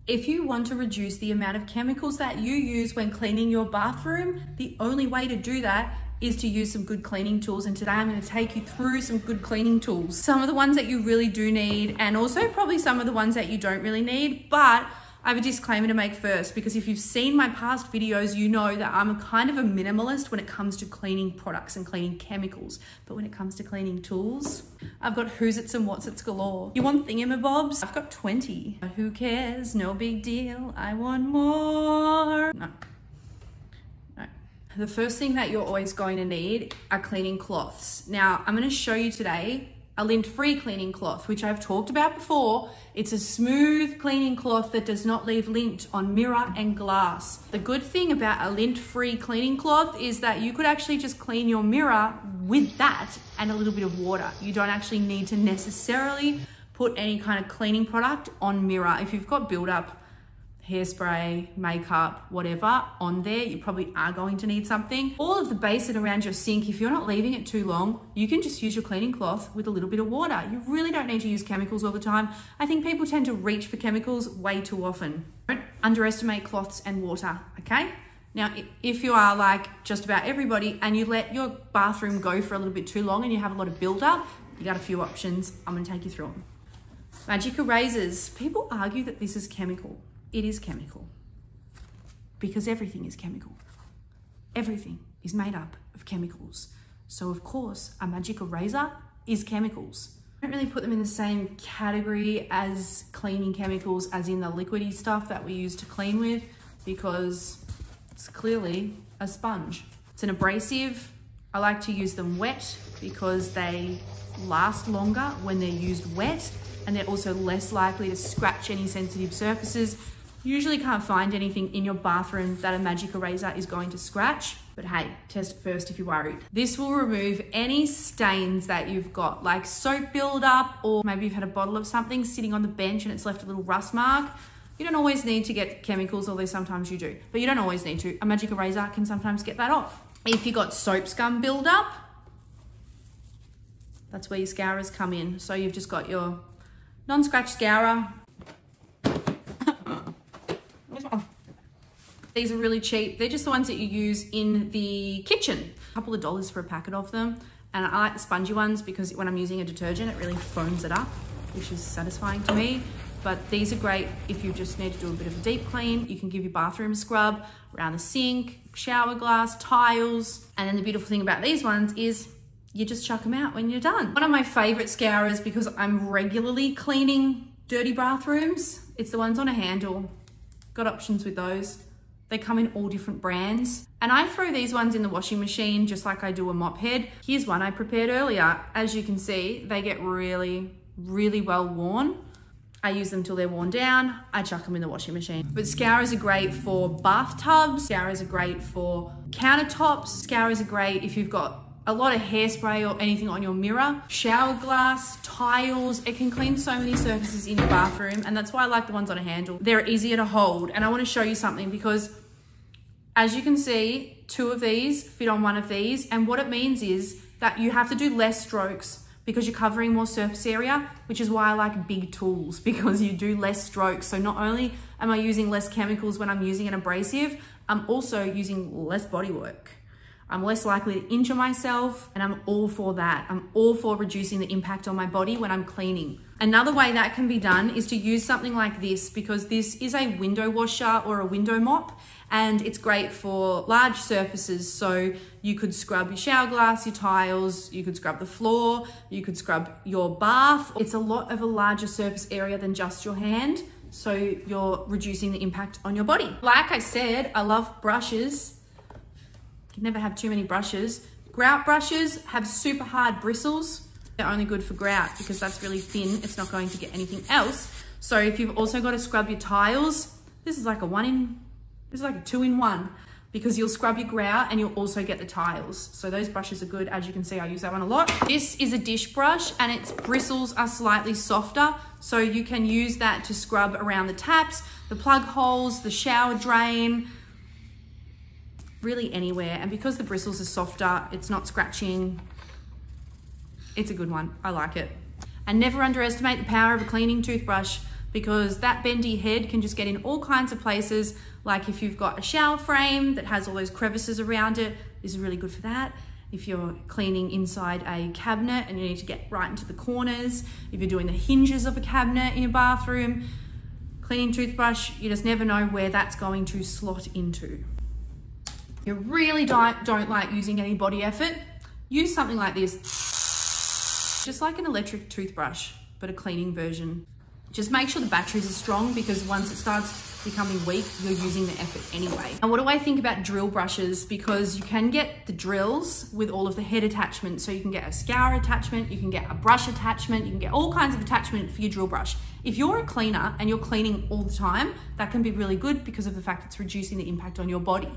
If you want to reduce the amount of chemicals that you use when cleaning your bathroom, the only way to do that is to use some good cleaning tools. And today I'm going to take you through some good cleaning tools. Some of the ones that you really do need, and also probably some of the ones that you don't really need, but I have a disclaimer to make first, because if you've seen my past videos, you know that I'm a kind of a minimalist when it comes to cleaning products and cleaning chemicals. But when it comes to cleaning tools, I've got who's its and what's its galore. You want thingamabobs? I've got 20. Who cares? No big deal. I want more. No. The first thing that you're always going to need are cleaning cloths. Now, I'm going to show you today a lint-free cleaning cloth, which I've talked about before. It's a smooth cleaning cloth that does not leave lint on mirror and glass. The good thing about a lint-free cleaning cloth is that you could actually just clean your mirror with that and a little bit of water. You don't actually need to necessarily put any kind of cleaning product on mirror. If you've got build-up hairspray, makeup, whatever on there, you probably are going to need something. All of the basin around your sink, if you're not leaving it too long, you can just use your cleaning cloth with a little bit of water. You really don't need to use chemicals all the time. I think people tend to reach for chemicals way too often. Don't underestimate cloths and water, okay? Now, if you are like just about everybody and you let your bathroom go for a little bit too long and you have a lot of build-up, you got a few options. I'm gonna take you through them. Magic erasers. People argue that this is chemical. It is chemical, because everything is chemical. Everything is made up of chemicals. So of course, a magic eraser is chemicals. I don't really put them in the same category as cleaning chemicals, as in the liquidy stuff that we use to clean with, because it's clearly a sponge. It's an abrasive. I like to use them wet because they last longer when they're used wet, and they're also less likely to scratch any sensitive surfaces. Usually can't find anything in your bathroom that a magic eraser is going to scratch, but hey, test it first if you're worried. This will remove any stains that you've got, like soap buildup, or maybe you've had a bottle of something sitting on the bench and it's left a little rust mark. You don't always need to get chemicals, although sometimes you do, but you don't always need to. A magic eraser can sometimes get that off. If you got soap scum buildup, that's where your scourers come in. So you've just got your non-scratch scourer. These are really cheap. They're just the ones that you use in the kitchen. A couple of dollars for a packet of them. And I like the spongy ones because when I'm using a detergent, it really foams it up, which is satisfying to me. But these are great if you just need to do a bit of a deep clean. You can give your bathroom a scrub around the sink, shower glass, tiles. And then the beautiful thing about these ones is you just chuck them out when you're done. One of my favorite scourers, because I'm regularly cleaning dirty bathrooms, it's the ones on a handle. Got options with those. They come in all different brands. And I throw these ones in the washing machine just like I do a mop head. Here's one I prepared earlier. As you can see, they get really, really well worn. I use them till they're worn down. I chuck them in the washing machine. But scourers are great for bathtubs. Scourers are great for countertops. Scourers are great if you've got a lot of hairspray or anything on your mirror, shower glass, tiles. It can clean so many surfaces in your bathroom, and that's why I like the ones on a handle. They're easier to hold. And I want to show you something, because as you can see, 2 of these fit on 1 of these, and what it means is that you have to do less strokes because you're covering more surface area, which is why I like big tools, because you do less strokes. So not only am I using less chemicals when I'm using an abrasive, I'm also using less body work. I'm less likely to injure myself, and I'm all for that. I'm all for reducing the impact on my body when I'm cleaning. Another way that can be done is to use something like this, because this is a window washer or a window mop, and it's great for large surfaces. So you could scrub your shower glass, your tiles, you could scrub the floor, you could scrub your bath. It's a lot of a larger surface area than just your hand, so you're reducing the impact on your body. Like I said, I love brushes. You never have too many brushes. Grout brushes have super hard bristles. They're only good for grout because that's really thin. It's not going to get anything else. So if you've also got to scrub your tiles, this is like a 2-in-1, because you'll scrub your grout and you'll also get the tiles. So those brushes are good. As you can see, I use that one a lot. This is a dish brush and its bristles are slightly softer. So you can use that to scrub around the taps, the plug holes, the shower drain, really anywhere. And because the bristles are softer, it's not scratching. It's a good one. I like it. And never underestimate the power of a cleaning toothbrush. because that bendy head can just get in all kinds of places. Like if you've got a shower frame that has all those crevices around it, this is really good for that. If you're cleaning inside a cabinet and you need to get right into the corners, if you're doing the hinges of a cabinet in your bathroom, cleaning toothbrush, you just never know where that's going to slot into. You really don't like using any body effort, use something like this. Just like an electric toothbrush, but a cleaning version. Just make sure the batteries are strong, because once it starts becoming weak, you're using the effort anyway. And what do I think about drill brushes? Because you can get the drills with all of the head attachments. So you can get a scourer attachment, you can get a brush attachment, you can get all kinds of attachment for your drill brush. If you're a cleaner and you're cleaning all the time, that can be really good because of the fact it's reducing the impact on your body.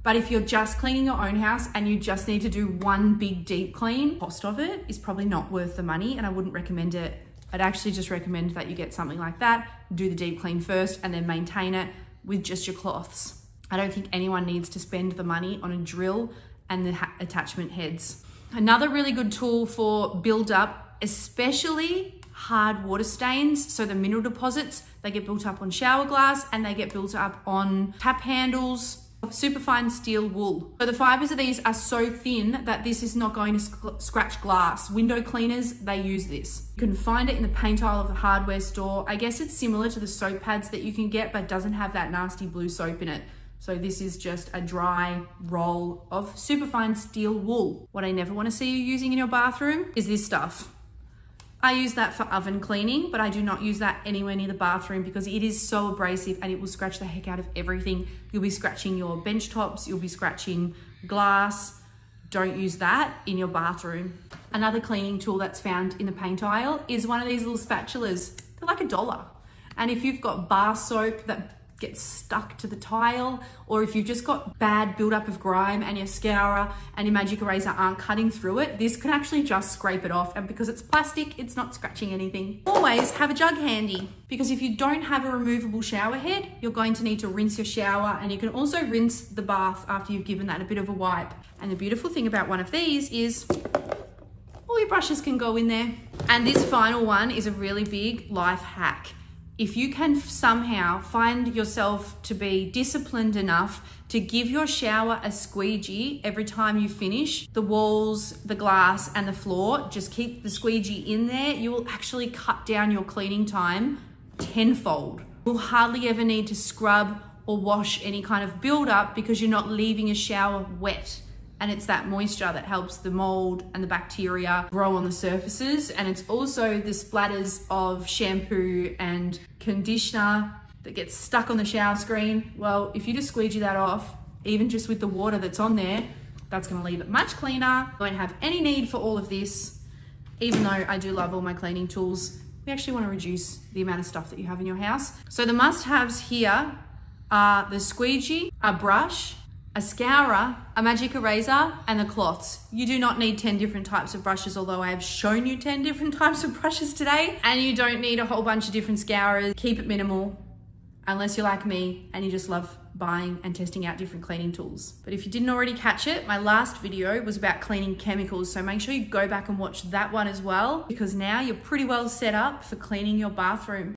But if you're just cleaning your own house and you just need to do one big deep clean, cost of it is probably not worth the money, and I wouldn't recommend it. I'd actually just recommend that you get something like that, do the deep clean first, and then maintain it with just your cloths. I don't think anyone needs to spend the money on a drill and the attachment heads. Another really good tool for build up, especially hard water stains. So the mineral deposits, they get built up on shower glass and they get built up on tap handles. Superfine steel wool. So the fibers of these are so thin that this is not going to scratch glass. Window cleaners, they use this. You can find it in the paint aisle of the hardware store. I guess it's similar to the soap pads that you can get, but doesn't have that nasty blue soap in it. So this is just a dry roll of superfine steel wool. What I never want to see you using in your bathroom is this stuff. I use that for oven cleaning, but I do not use that anywhere near the bathroom because it is so abrasive and it will scratch the heck out of everything. You'll be scratching your bench tops, you'll be scratching glass. Don't use that in your bathroom. Another cleaning tool that's found in the paint aisle is one of these little spatulas. They're like $1. And if you've got bar soap that gets stuck to the tile, or if you've just got bad buildup of grime and your scourer and your magic eraser aren't cutting through it, this can actually just scrape it off. And because it's plastic, it's not scratching anything. Always have a jug handy, because if you don't have a removable shower head, you're going to need to rinse your shower, and you can also rinse the bath after you've given that a bit of a wipe. And the beautiful thing about one of these is all your brushes can go in there. And this final one is a really big life hack. If you can somehow find yourself to be disciplined enough to give your shower a squeegee every time you finish, the walls, the glass, and the floor, just keep the squeegee in there, you will actually cut down your cleaning time tenfold. You'll hardly ever need to scrub or wash any kind of buildup because you're not leaving your shower wet. And it's that moisture that helps the mold and the bacteria grow on the surfaces. And it's also the splatters of shampoo and conditioner that gets stuck on the shower screen. Well, if you just squeegee that off, even just with the water that's on there, that's gonna leave it much cleaner. You won't have any need for all of this. Even though I do love all my cleaning tools, we actually wanna reduce the amount of stuff that you have in your house. So the must-haves here are the squeegee, a brush, a scourer, a magic eraser, and the cloths. You do not need 10 different types of brushes, although I have shown you 10 different types of brushes today. And you don't need a whole bunch of different scourers. Keep it minimal, unless you're like me and you just love buying and testing out different cleaning tools. But if you didn't already catch it, my last video was about cleaning chemicals. So make sure you go back and watch that one as well, because now you're pretty well set up for cleaning your bathroom.